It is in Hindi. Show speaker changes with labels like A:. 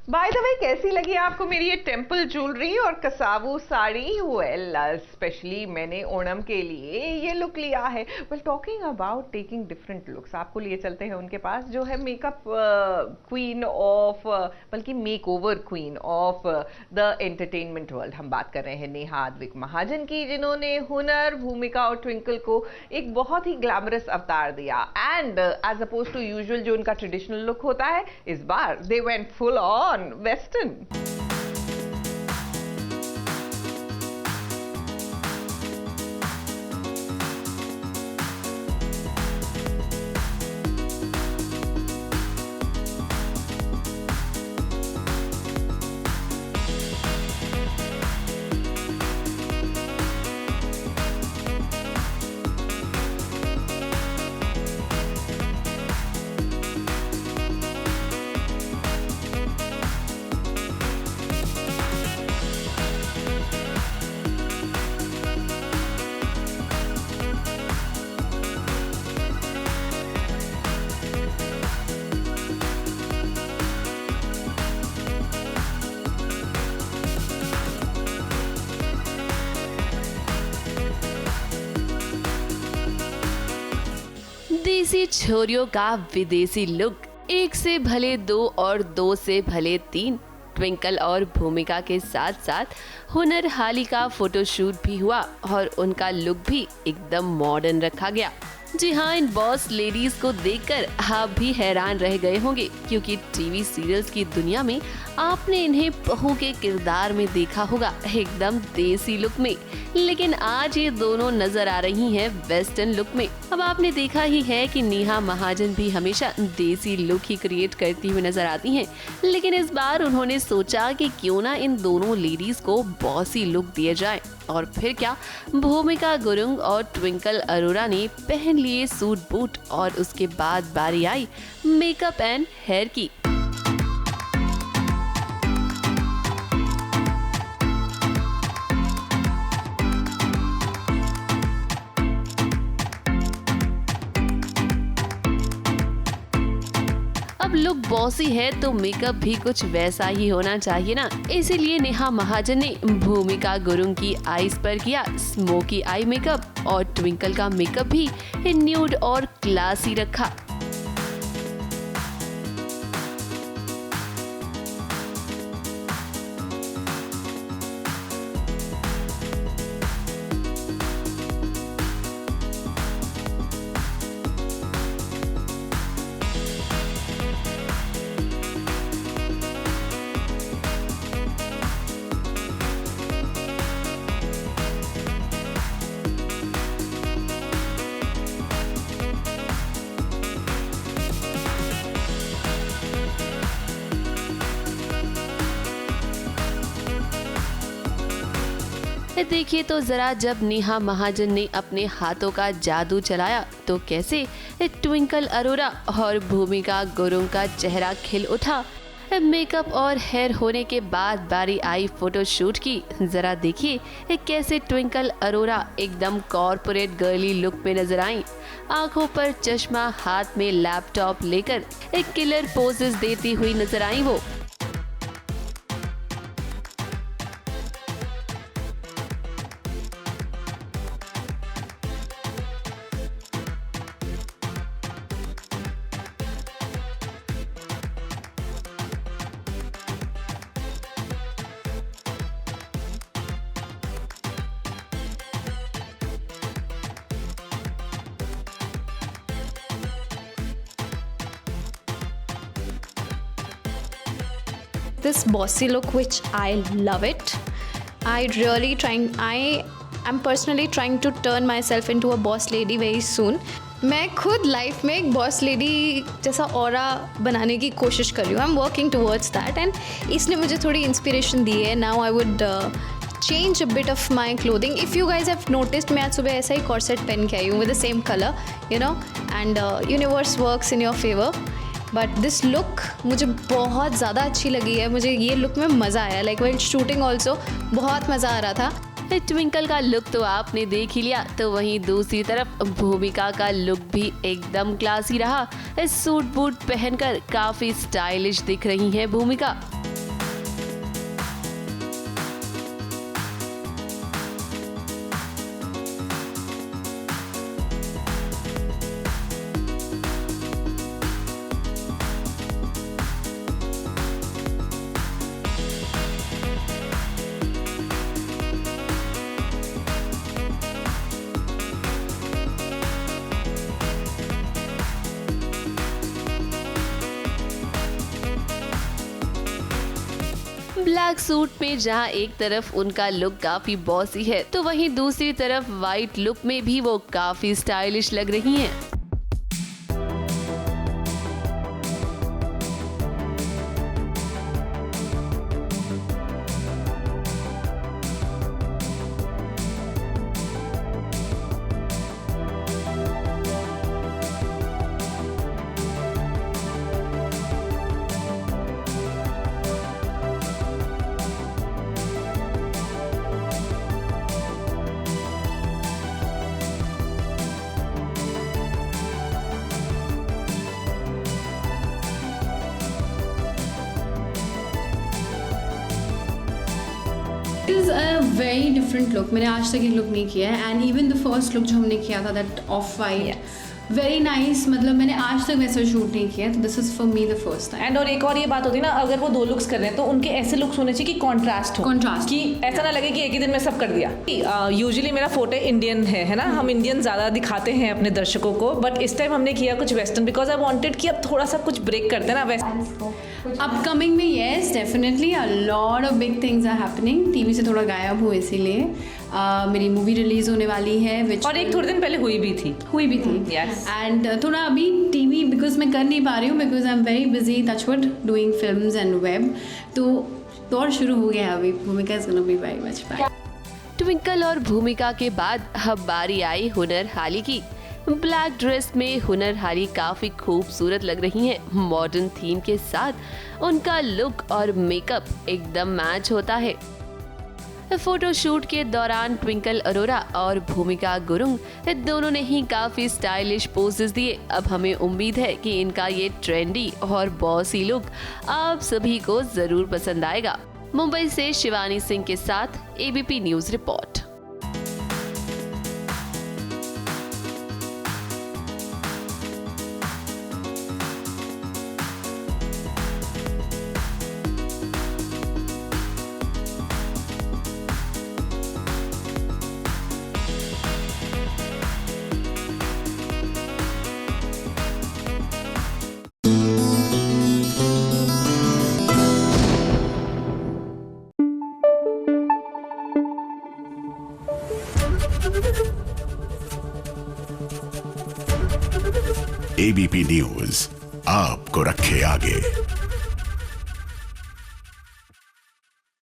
A: बाय द वे, कैसी लगी आपको मेरी ये टेम्पल ज्वेलरी और कसावू साड़ी? वेल, स्पेशली मैंने ओणम के लिए ये लुक लिया है। Well, talking about taking different looks, आपको लिए चलते हैं उनके पास जो है मेकअप क्वीन ऑफ, बल्कि make over queen of the entertainment world. हम बात कर रहे हैं नेहा अद्विक महाजन की, जिन्होंने हुनर, भूमिका और ट्विंकल को एक बहुत ही ग्लैमरस अवतार दिया। And as opposed to usual जो उनका ट्रेडिशनल लुक होता है, इस बार they went full on Western.
B: देसी छोरियों का विदेशी लुक, एक से भले दो और दो से भले तीन। ट्विंकल और भूमिका के साथ साथ हुनर हाली का फोटोशूट भी हुआ और उनका लुक भी एकदम मॉडर्न रखा गया। जी हाँ, इन बॉस लेडीज को देखकर आप भी हैरान रह गए होंगे, क्योंकि टीवी सीरियल्स की दुनिया में आपने इन्हें बहू के किरदार में देखा होगा, एकदम देसी लुक में। लेकिन आज ये दोनों नजर आ रही हैं वेस्टर्न लुक में। अब आपने देखा ही है कि नेहा महाजन भी हमेशा देसी लुक ही क्रिएट करती हुई नजर आती हैं, लेकिन इस बार उन्होंने सोचा कि क्यों ना इन दोनों लेडीज को बॉसी लुक दिया जाए। और फिर क्या, भूमिका गुरुंग और ट्विंकल अरोरा ने पहन लिए सूट बूट और उसके बाद बारी आई मेकअप एंड हेयर की। अब लुक बॉसी है तो मेकअप भी कुछ वैसा ही होना चाहिए ना। इसीलिए नेहा महाजन ने भूमिका गुरुंग की आईज पर किया स्मोकी आई मेकअप और ट्विंकल का मेकअप भी न्यूड और क्लासी रखा। देखिए तो जरा, जब नेहा महाजन ने अपने हाथों का जादू चलाया तो कैसे ट्विंकल अरोरा और भूमिका गुरुंग का चेहरा खिल उठा। मेकअप और हेयर होने के बाद बारी आई फोटोशूट की। जरा देखिए कैसे ट्विंकल अरोरा एकदम कॉर्पोरेट गर्ली लुक में नजर आई। आंखों पर चश्मा, हाथ में लैपटॉप लेकर एक किलर पोजेस देती हुई नजर आई वो।
C: This bossy look, which I love it. I'm personally trying to turn myself into a boss lady very soon. मैं खुद लाइफ में एक बॉस लेडी जैसा ऑरा बनाने की कोशिश कर रही हूँ। I am working towards that and इसने मुझे थोड़ी इंस्पिरेशन दी है। Now I would change a bit of my clothing. If you guys have noticed, मैं आज सुबह ऐसा ही corset पहन के आई हूँ with the same color, you know, and universe works in your favor. But this look मुझे बहुत ज़्यादा अच्छी लगी है। मुझे ये लुक में मज़ा आया, like while shooting also बहुत मज़ा आ रहा था।
B: ट्विंकल का लुक तो आपने देख ही लिया, तो वहीं दूसरी तरफ भूमिका का लुक भी एकदम क्लासी रहा। इस सूट बूट पहनकर काफी स्टाइलिश दिख रही हैं भूमिका। ब्लैक सूट में जहां एक तरफ उनका लुक काफी बॉसी है तो वहीं दूसरी तरफ वाइट लुक में भी वो काफी स्टाइलिश लग रही हैं।
C: It is a very different look. मैंने आज तक ये लुक नहीं किया है and even the first look जो हमने किया था that of white, very nice. मतलब मैंने आज तक वैसा शूट नहीं किया, तो this is for me the first time.
D: And और एक और ये बात होती है ना, अगर वो 2 लुक्स कर रहे हैं तो उनके ऐसे लुक्स होने चाहिए कि कॉन्ट्रास्ट हो,
C: Contrast।
D: कि ऐसा ना लगे कि एक ही दिन में सब कर दिया। यूजुअली मेरा फोटो इंडियन है ना, हम इंडियन ज़्यादा दिखाते हैं अपने दर्शकों को, बट इस टाइम हमने किया कुछ वेस्टर्न बिकॉज आई वांटेड कि अब थोड़ा सा कुछ ब्रेक करते हैं ना वेस्टर्न।
C: अपकमिंग में yes definitely a lot of big things are happening. TV से थोड़ा गायब हूँ इसीलिए। मेरी मूवी रिलीज होने वाली है which
D: और एक थोड़े दिन पहले हुई भी थी Yes।
C: एंड थोड़ा अभी टीवी बिकॉज मैं कर नहीं पा रही हूँ because I am very busy touchwood doing films and web. तो दौर शुरू हो गया अभी। Bhumika is gonna be very much back.
B: Twinkle और भूमिका के बाद अब बारी आई हुनर हाली की। ब्लैक ड्रेस में हुनर हाली काफी खूबसूरत लग रही हैं। मॉडर्न थीम के साथ उनका लुक और मेकअप एकदम मैच होता है। फोटो शूट के दौरान ट्विंकल अरोरा और भूमिका गुरुंग दोनों ने ही काफी स्टाइलिश पोजेस दिए। अब हमें उम्मीद है कि इनका ये ट्रेंडी और बॉसी लुक आप सभी को जरूर पसंद आएगा। मुंबई से शिवानी सिंह के साथ ABP news report.
E: ABP news आपको रखे आगे।